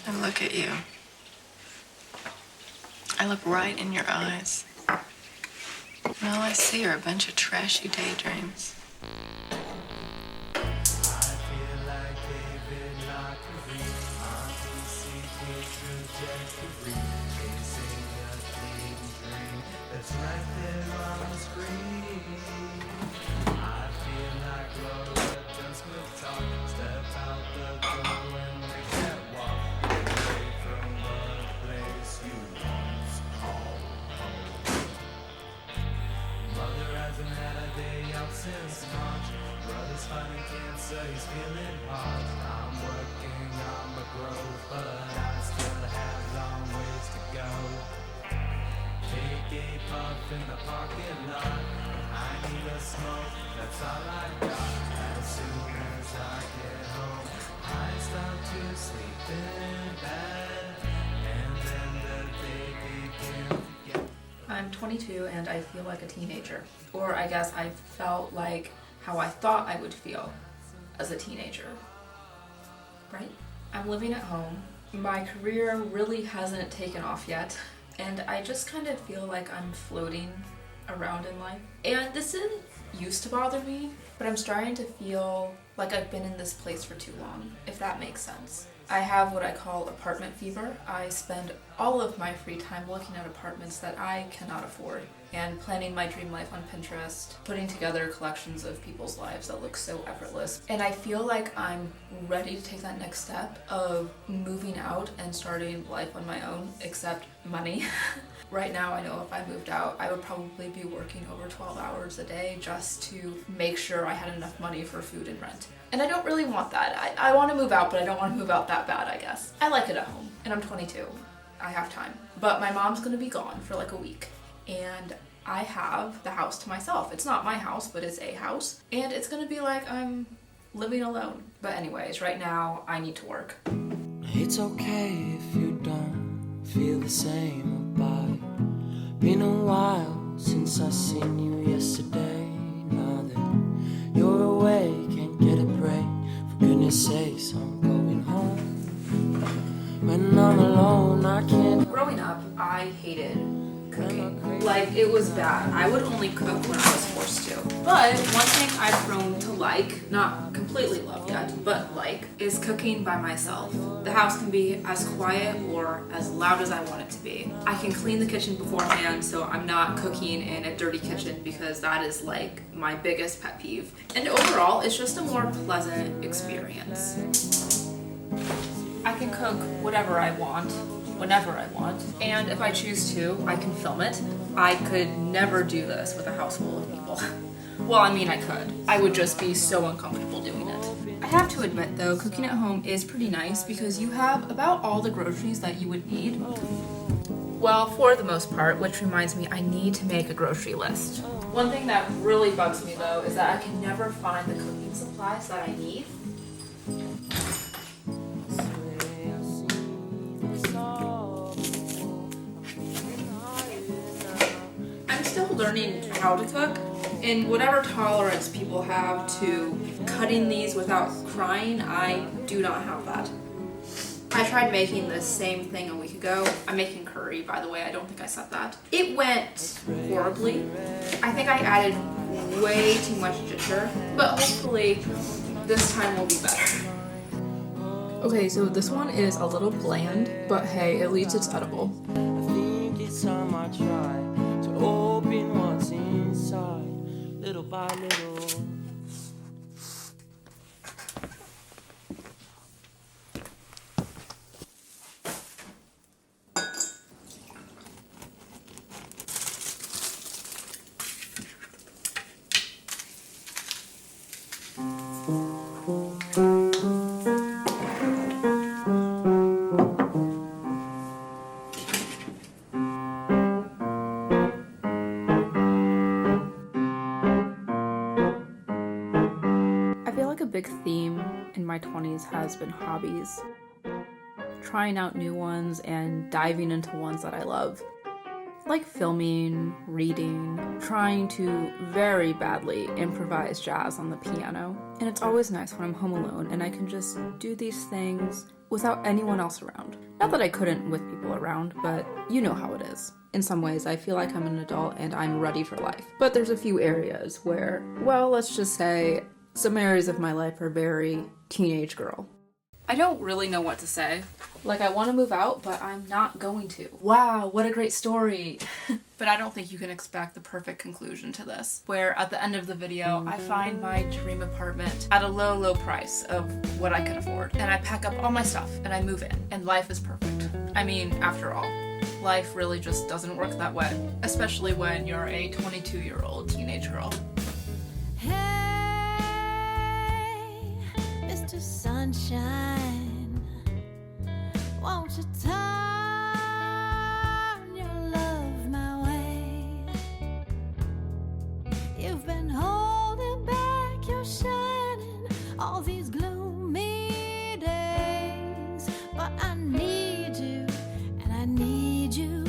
And look at you. I look right in your eyes. And all I see are a bunch of trashy daydreams. Since March, brother's fighting cancer, he's feeling hard. I'm working on my growth, but I still have long ways to go. Take a puff in the parking lot. I need a smoke, that's all I got. As soon as I get home, I start to sleep in bed, and then the day begins. I'm 22 and I feel like a teenager. Or I guess I felt like how I thought I would feel as a teenager. Right? I'm living at home. My career really hasn't taken off yet. And I just kind of feel like I'm floating around in life. And this didn't used to bother me, but I'm starting to feel like I've been in this place for too long, if that makes sense. I have what I call apartment fever. I spend all of my free time looking at apartments that I cannot afford and planning my dream life on Pinterest, putting together collections of people's lives that look so effortless. And I feel like I'm ready to take that next step of moving out and starting life on my own, except money. Right now, I know if I moved out, I would probably be working over 12 hours a day just to make sure I had enough money for food and rent. And I don't really want that. I want to move out, but I don't want to move out that bad, I guess. I like it at home, and I'm 22. I have time. But my mom's gonna be gone for like a week, and I have the house to myself. It's not my house, but it's a house, and it's gonna be like I'm living alone. But anyways, right now, I need to work. It's okay if you don't feel the same about it. Been a while since I seen you yesterday. Now that you're away, can't get a break. For goodness sakes, I'm going home. When I'm alone, I can't. Growing up, I hated cooking. Like, it was bad. I would only cook when I was forced to. But one thing I've grown to like, not completely love yet, but like, is cooking by myself. The house can be as quiet or as loud as I want it to be. I can clean the kitchen beforehand so I'm not cooking in a dirty kitchen because that is like my biggest pet peeve. And overall, it's just a more pleasant experience. I can cook whatever I want, whenever I want, and if I choose to, I can film it. I could never do this with a house full of people. Well, I mean, I could. I would just be so uncomfortable doing it. I have to admit, though, cooking at home is pretty nice because you have about all the groceries that you would need. Well, for the most part, which reminds me, I need to make a grocery list. One thing that really bugs me, though, is that I can never find the cooking supplies that I need. Learning how to cook, and whatever tolerance people have to cutting these without crying, I do not have that. I tried making the same thing a week ago. I'm making curry, by the way. I don't think I said that. It went horribly. I think I added way too much ginger, but hopefully this time will be better. Okay, so this one is a little bland, but hey, at least it's edible. I think it's time I try to open what's inside, little by little. A big theme in my 20s has been hobbies. Trying out new ones and diving into ones that I love. Like filming, reading, trying to very badly improvise jazz on the piano. And it's always nice when I'm home alone and I can just do these things without anyone else around. Not that I couldn't with people around, but you know how it is. In some ways, I feel like I'm an adult and I'm ready for life. But there's a few areas where, well, let's just say, some areas of my life are very teenage girl. I don't really know what to say. Like, I want to move out, but I'm not going to. Wow, what a great story. But I don't think you can expect the perfect conclusion to this, where at the end of the video, I find my dream apartment at a low, low price of what I can afford. And I pack up all my stuff and I move in, and life is perfect. I mean, after all, life really just doesn't work that way, especially when you're a 22-year-old teenage girl. Hey, Mr. Sunshine, won't you turn your love my way? You've been holding back your shining all these gloomy days, but I need you, and I need you